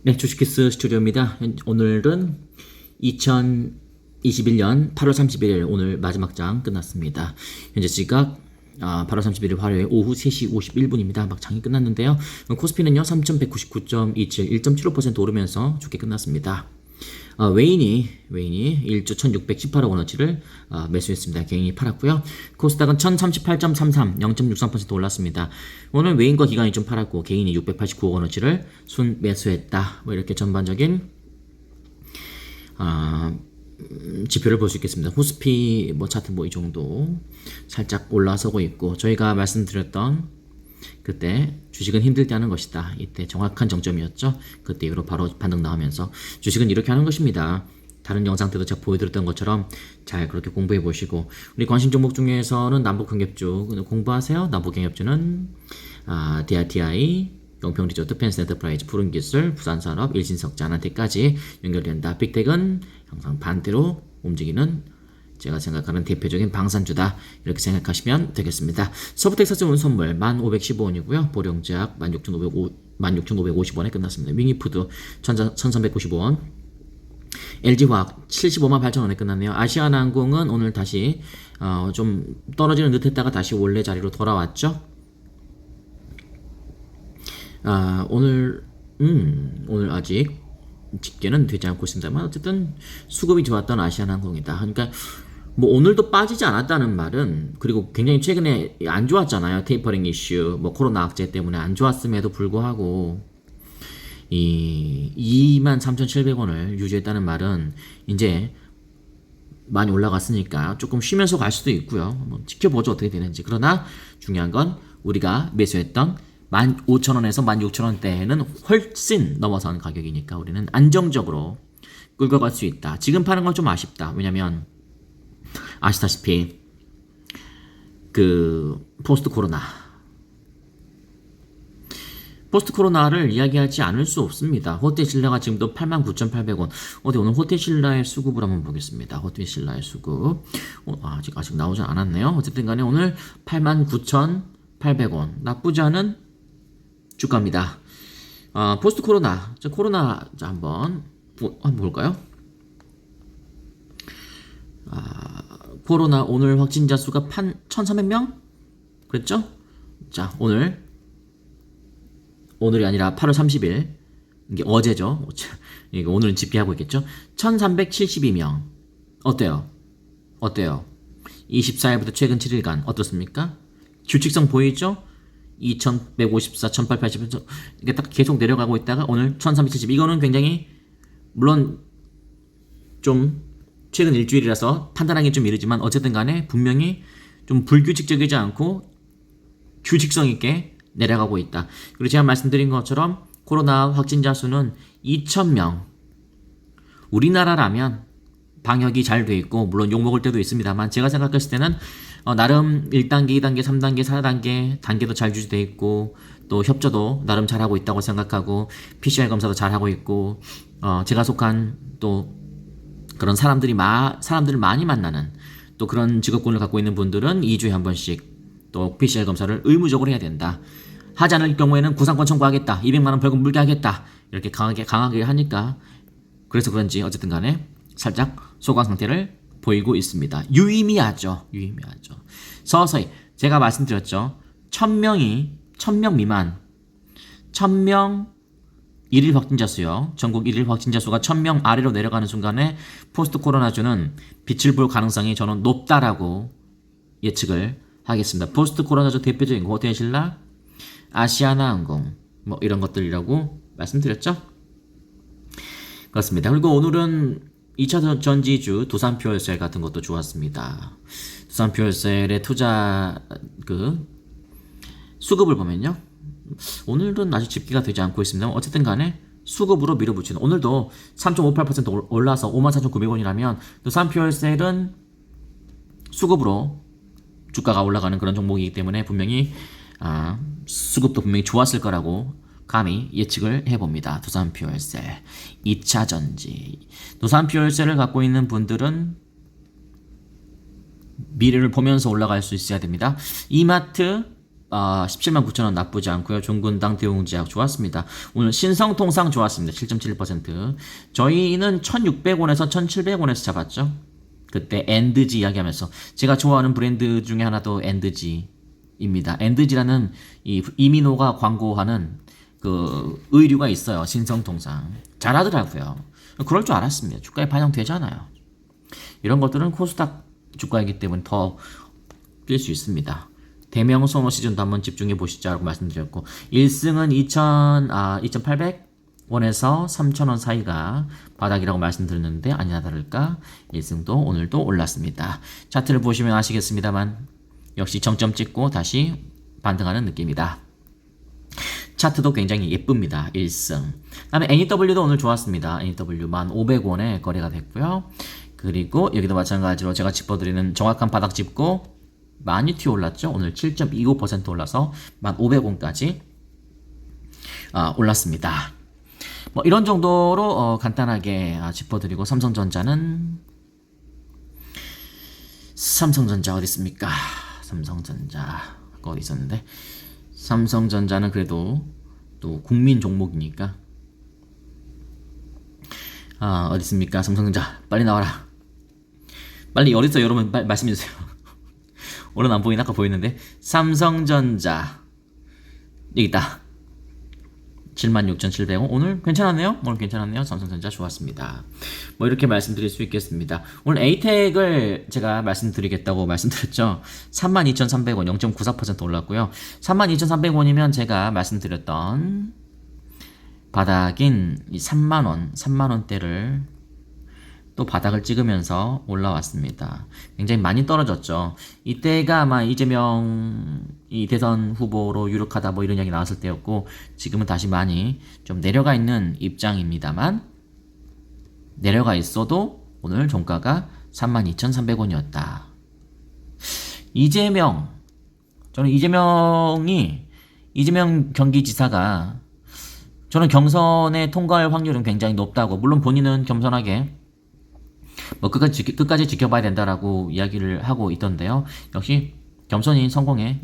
네, 주식키스 스튜디오입니다. 오늘은 2021년 8월 31일 오늘 마지막 장 끝났습니다. 현재 시각 8월 31일 화요일 오후 3시 51분입니다. 막 장이 끝났는데요. 코스피는요 3199.27 1.75% 오르면서 좋게 끝났습니다. 웨인이 1조 1618억 원어치를 매수했습니다. 개인이 팔았고요. 코스닥은 1038.33 0.63% 올랐습니다. 오늘 웨인과 기관이 좀 팔았고 개인이 689억 원어치를 순 매수했다. 뭐 이렇게 전반적인 지표를 볼 수 있겠습니다. 코스피 뭐 차트 뭐 이 정도 살짝 올라서고 있고, 저희가 말씀드렸던 그때 주식은 힘들 때 하는 것이다. 이때 정확한 정점이었죠. 그때 이후로 바로 반등 나오면서 주식은 이렇게 하는 것입니다. 다른 영상 때도 제가 보여드렸던 것처럼 잘 그렇게 공부해 보시고, 우리 관심 종목 중에서는 남북경협주 공부하세요. 남북경협주는 DRTI, 용평리조트, 펜스엔터프라이즈, 푸른기술, 부산산업, 일신석자, 한테까지 연결된다. 빅텍은 항상 반대로 움직이는 제가 생각하는 대표적인 방산주다. 이렇게 생각하시면 되겠습니다. 서브텍사스 운 선물 1515원이고요. 보령제약 16,550원에 끝났습니다. 윙이푸드 1395원, LG화학 75만 8천원에 끝났네요. 아시아나항공은 오늘 다시 좀 떨어지는 듯 했다가 다시 원래 자리로 돌아왔죠. 오늘 아직 집계는 되지 않고 있습니다만 어쨌든 수급이 좋았던 아시아나항공이다. 그러니까 뭐 오늘도 빠지지 않았다는 말은, 그리고 굉장히 최근에 안 좋았잖아요. 테이퍼링 이슈, 뭐 코로나 악재 때문에 안 좋았음에도 불구하고 이 23,700원을 유지했다는 말은 이제 많이 올라갔으니까 조금 쉬면서 갈 수도 있고요. 한번 지켜보죠, 어떻게 되는지. 그러나 중요한 건 우리가 매수했던 15,000원에서 16,000원대에는 훨씬 넘어선 가격이니까 우리는 안정적으로 끌고 갈 수 있다. 지금 파는 건 좀 아쉽다. 왜냐면 아시다시피 포스트 코로나를 이야기하지 않을 수 없습니다. 호텔신라가 지금도 89,800원. 오늘 호텔신라의 수급을 한번 보겠습니다. 호텔신라의 수급 아직 나오지 않았네요. 어쨌든 간에 오늘 89,800원. 나쁘지 않은 주가입니다. 포스트 코로나 한번 볼까요? 코로나 오늘 확진자 수가 1,300명? 그랬죠? 자, 오늘이 아니라 8월 30일, 이게 어제죠. 이거 오늘은 집계하고 있겠죠. 1,372명. 어때요? 24일부터 최근 7일간 어떻습니까? 규칙성 보이죠? 2,154, 1,880, 이게 딱 계속 내려가고 있다가 오늘 1,370. 이거는 굉장히, 물론 좀 최근 일주일이라서 판단하기 좀 이르지만 어쨌든 간에 분명히 좀 불규칙적이지 않고 규칙성 있게 내려가고 있다. 그리고 제가 말씀드린 것처럼 코로나 확진자 수는 2,000명. 우리나라라면 방역이 잘 돼 있고, 물론 욕먹을 때도 있습니다만 제가 생각했을 때는 나름 1단계, 2단계, 3단계, 4단계 단계도 잘 유지돼 있고, 또 협조도 나름 잘하고 있다고 생각하고, PCR 검사도 잘하고 있고, 제가 속한 또 그런 사람들을 많이 만나는 또 그런 직업군을 갖고 있는 분들은 2주에 한 번씩 또 PCR 검사를 의무적으로 해야 된다. 하지 않을 경우에는 구상권 청구하겠다. 200만 원 벌금 물게 하겠다. 이렇게 강하게 하니까, 그래서 그런지 어쨌든 간에 살짝 소강 상태를 보이고 있습니다. 유의미하죠. 서서히 제가 말씀드렸죠. 1,000명 미만, 1,000명 일일 확진자 수요. 전국 일일 확진자 수가 1,000명 아래로 내려가는 순간에 포스트 코로나주는 빛을 볼 가능성이 저는 높다라고 예측을 하겠습니다. 포스트 코로나주 대표적인 호텔신라, 아시아나항공 뭐 이런 것들이라고 말씀드렸죠. 그렇습니다. 그리고 오늘은 2차 전지주 두산퓨얼셀 같은 것도 좋았습니다. 두산퓨얼셀의 투자 수급을 보면요, 오늘은 아직 집계가 되지 않고 있습니다. 어쨌든 간에 수급으로 밀어붙이는, 오늘도 3.58% 올라서 54,900원이라면 두산퓨얼셀은 수급으로 주가가 올라가는 그런 종목이기 때문에 분명히 수급도 분명히 좋았을 거라고 감히 예측을 해봅니다. 두산퓨얼셀 2차 전지. 두산퓨얼셀을 갖고 있는 분들은 미래를 보면서 올라갈 수 있어야 됩니다. 이마트 17만 9천 원 나쁘지 않고요. 종근당 대웅제약 좋았습니다. 오늘 신성통상 좋았습니다. 7.71%. 저희는 1,600원에서 1,700원에서 잡았죠. 그때 엔드지 이야기하면서 제가 좋아하는 브랜드 중에 하나도 엔드지입니다. 엔드지라는 이 이민호가 광고하는 그 의류가 있어요. 신성통상 잘하더라고요. 그럴 줄 알았습니다. 주가에 반영되잖아요. 이런 것들은 코스닥 주가이기 때문에 더 뛸 수 있습니다. 대명소노 시즌도 한번 집중해 보시자라고 말씀드렸고 1승은 2,800원에서 3,000원 사이가 바닥이라고 말씀드렸는데 아니나 다를까 1승도 오늘도 올랐습니다. 차트를 보시면 아시겠습니다만 역시 정점 찍고 다시 반등하는 느낌이다. 차트도 굉장히 예쁩니다. 1승. 그다음에 NEW도 오늘 좋았습니다. NEW 1,500원에 거래가 됐고요. 그리고 여기도 마찬가지로 제가 짚어드리는 정확한 바닥 짚고 많이 튀어 올랐죠. 오늘 7.25% 올라서 1,500원까지 올랐습니다. 뭐 이런 정도로 간단하게 짚어드리고 삼성전자 어디 있습니까? 삼성전자 어디 있었는데 삼성전자는 그래도 또 국민 종목이니까 어디 있습니까? 삼성전자 빨리 나와라. 빨리 어디 있어요? 여러분 빨리 말씀해주세요. 오늘 안 보이나? 아까 보이는데 삼성전자 여기 있다. 76,700원. 오늘 괜찮았네요. 삼성전자 좋았습니다. 뭐 이렇게 말씀드릴 수 있겠습니다. 오늘 에이텍을 제가 말씀드리겠다고 말씀드렸죠. 32,300원 0.94% 올랐고요. 32,300원이면 제가 말씀드렸던 바닥인 이 3만원대를 또 바닥을 찍으면서 올라왔습니다. 굉장히 많이 떨어졌죠. 이때가 아마 이재명이 대선 후보로 유력하다 뭐 이런 이야기 나왔을 때였고 지금은 다시 많이 좀 내려가 있는 입장입니다만 내려가 있어도 오늘 종가가 32,300원이었다. 저는 이재명 경기지사가 저는 경선에 통과할 확률은 굉장히 높다고 물론 본인은 겸손하게 뭐 끝까지 지켜봐야 된다라고 이야기를 하고 있던데요. 역시 겸손이 성공의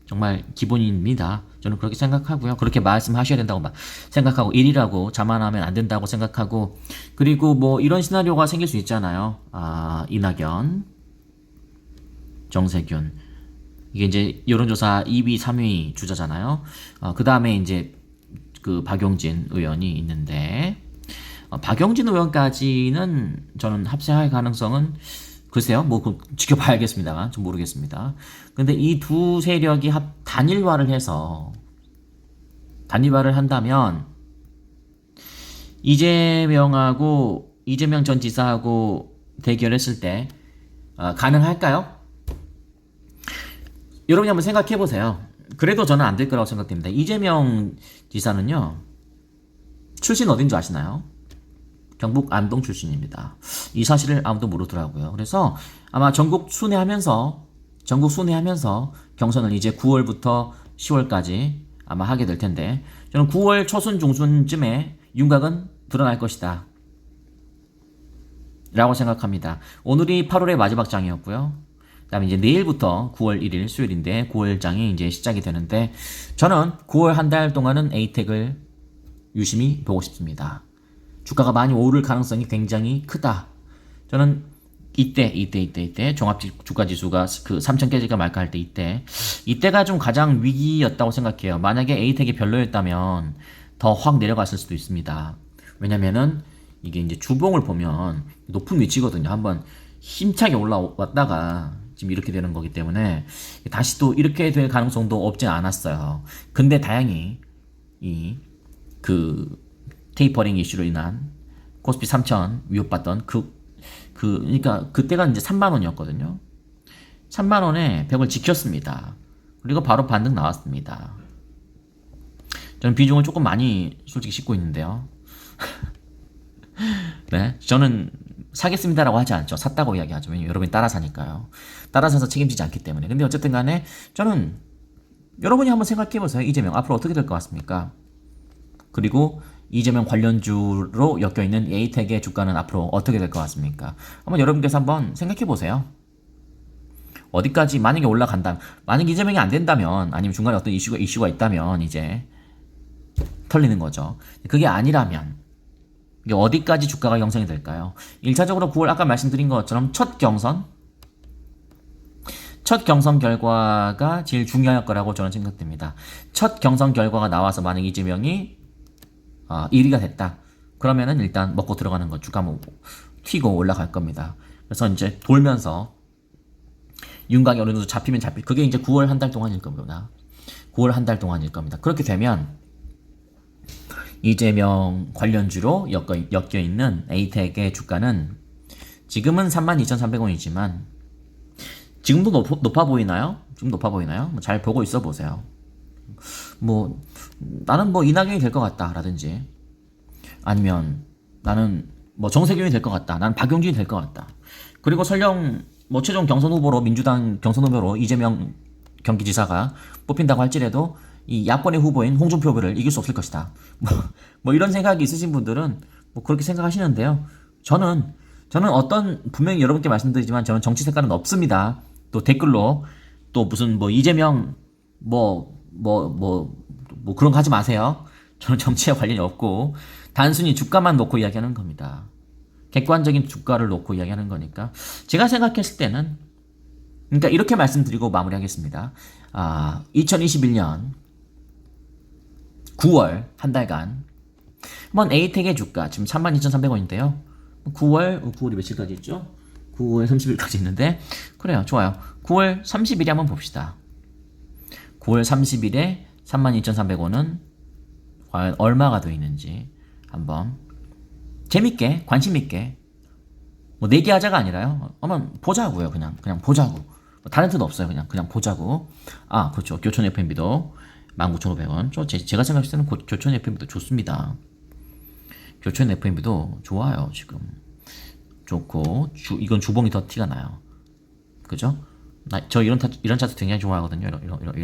정말 기본입니다. 저는 그렇게 생각하고요. 그렇게 말씀하셔야 된다고 생각하고 일이라고 자만하면 안 된다고 생각하고 그리고 뭐 이런 시나리오가 생길 수 있잖아요. 이낙연, 정세균 이게 이제 여론조사 2위, 3위 주자잖아요. 그 다음에 이제 그 박용진 의원이 있는데 박용진 의원까지는 저는 합세할 가능성은 글쎄요, 뭐 지켜봐야겠습니다만 좀 모르겠습니다. 근데 이 두 세력이 단일화를 한다면 이재명 전 지사하고 대결했을 때 가능할까요? 여러분이 한번 생각해 보세요. 그래도 저는 안 될 거라고 생각됩니다. 이재명 지사는요 출신 어딘 줄 아시나요? 경북 안동 출신입니다. 이 사실을 아무도 모르더라고요. 그래서 아마 전국 순회하면서 경선을 이제 9월부터 10월까지 아마 하게 될 텐데 저는 9월 초순 중순쯤에 윤곽은 드러날 것이다 라고 생각합니다. 오늘이 8월의 마지막 장이었고요. 그 다음에 이제 내일부터 9월 1일 수요일인데 9월 장이 이제 시작이 되는데 저는 9월 한 달 동안은 에이텍을 유심히 보고 싶습니다. 주가가 많이 오를 가능성이 굉장히 크다. 저는 이때 종합 주가 지수가 그 3,000 깨질까 말까 할 때 이때가 좀 가장 위기였다고 생각해요. 만약에 에이텍이 별로였다면 더 확 내려갔을 수도 있습니다. 왜냐면은 이게 이제 주봉을 보면 높은 위치거든요. 한번 힘차게 올라왔다가 지금 이렇게 되는 거기 때문에 다시 또 이렇게 될 가능성도 없지 않았어요. 근데 다행히 테이퍼링 이슈로 인한 코스피 3,000 위협받던 그러니까 그때가 이제 3만원이었거든요. 3만원에 벽을 지켰습니다. 그리고 바로 반등 나왔습니다. 저는 비중을 조금 많이 솔직히 싣고 있는데요. 네, 저는 사겠습니다라고 하지 않죠. 샀다고 이야기하죠. 왜냐면 여러분이 따라 사니까요. 따라 사서 책임지지 않기 때문에. 근데 어쨌든 간에 저는 여러분이 한번 생각해 보세요. 이재명 앞으로 어떻게 될 것 같습니까? 그리고 이재명 관련주로 엮여있는 에이텍의 주가는 앞으로 어떻게 될 것 같습니까? 한번 여러분께서 한번 생각해 보세요. 어디까지 만약에 올라간다. 만약에 이재명이 안 된다면 아니면 중간에 어떤 이슈가 있다면 이제 털리는 거죠. 그게 아니라면 이게 어디까지 주가가 형성이 될까요? 1차적으로 9월 아까 말씀드린 것처럼 첫 경선 결과가 제일 중요할 거라고 저는 생각됩니다. 첫 경선 결과가 나와서 만약 이재명이 1위가 됐다. 그러면은 일단 먹고 들어가는 거 주가 뭐 튀고 올라갈 겁니다. 그래서 이제 돌면서 윤곽이 어느 정도 잡히면 그게 이제 9월 한 달 동안일 겁니다. 9월 한 달 동안일 겁니다. 그렇게 되면 이재명 관련주로 엮여 있는 에이텍의 주가는 지금은 32,300원이지만 지금도 높아 보이나요? 지금 높아 보이나요? 잘 보고 있어 보세요. 뭐 나는 뭐 이낙연이 될 것 같다 라든지 아니면 나는 뭐 정세균이 될 것 같다. 나는 박용진이 될 것 같다. 그리고 설령 뭐 최종 경선 후보로 민주당 경선 후보로 이재명 경기지사가 뽑힌다고 할지라도 이 야권의 후보인 홍준표 후보를 이길 수 없을 것이다. 뭐 이런 생각이 있으신 분들은 뭐 그렇게 생각하시는데요. 저는 분명히 여러분께 말씀드리지만 저는 정치 색깔은 없습니다. 또 댓글로 또 무슨 뭐 이재명 뭐 그런 거 하지 마세요. 저는 정치와 관련이 없고 단순히 주가만 놓고 이야기하는 겁니다. 객관적인 주가를 놓고 이야기하는 거니까 제가 생각했을 때는 그러니까 이렇게 말씀드리고 마무리하겠습니다. 2021년 9월 한 달간 한번 에이텍의 주가 지금 32,300원인데요. 9월이 며칠까지 있죠? 9월 30일까지 있는데 그래요. 좋아요. 9월 30일에 한번 봅시다. 9월 30일에 32,300원은 과연 얼마가 더 있는지 한번 재밌게 관심 있게 뭐 내기하자가 아니라요. 한번 보자고요. 그냥 보자고. 뭐 다른 뜻 없어요. 그냥 보자고. 그렇죠. 교촌 FMB도 19,500원. 제가 생각했을 때는 교촌 FMB도 좋습니다. 교촌 FMB도 좋아요. 지금 좋고 이건 주봉이 더 티가 나요. 그죠? 저 이런 차트 굉장히 좋아하거든요.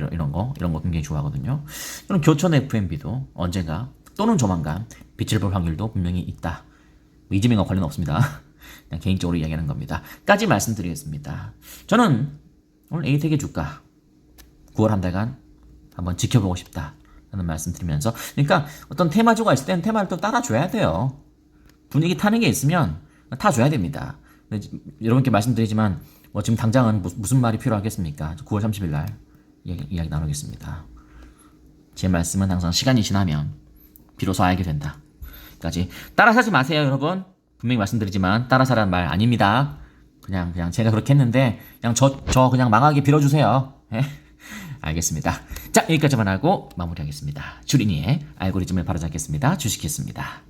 이런 거 굉장히 좋아하거든요. 저는 교촌 FMB도 언젠가 또는 조만간 빛을 볼 확률도 분명히 있다. 뭐 이재명과 관련 없습니다. 그냥 개인적으로 이야기하는 겁니다. 까지 말씀드리겠습니다. 저는 오늘 에이텍의 주가 9월 한 달간 한번 지켜보고 싶다 라는 말씀 드리면서 그러니까 어떤 테마주가 있을 때는 테마를 또 따라줘야 돼요. 분위기 타는 게 있으면 타줘야 됩니다. 여러분께 말씀드리지만 뭐 지금 당장은 무슨 말이 필요하겠습니까? 9월 30일 날 이야기 나누겠습니다. 제 말씀은 항상 시간이 지나면 비로소 알게 된다. 까지 따라 사지 마세요, 여러분. 분명히 말씀드리지만 따라 사라는 말 아닙니다. 그냥 제가 그렇게 했는데 그냥 저 그냥 망하게 빌어주세요. 예? 알겠습니다. 자, 여기까지만 하고 마무리하겠습니다. 주린이의 알고리즘을 바로잡겠습니다. 주식했습니다.